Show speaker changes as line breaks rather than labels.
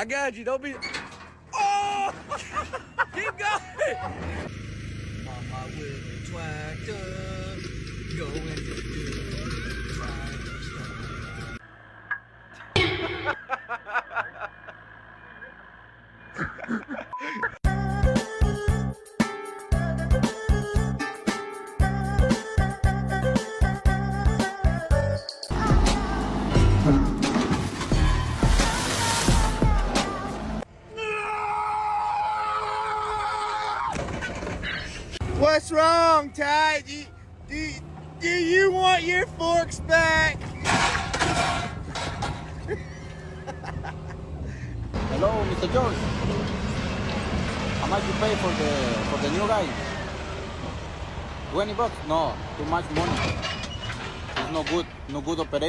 I got you. Don't be. Oh! Keep going. On my wheelie tractor, going to do tractor stuff.
What's wrong, Ty? Do you want your forks back?
Hello, Mr. George. How much you pay for the new guy? 20 bucks? No, too much money. He's no good operator.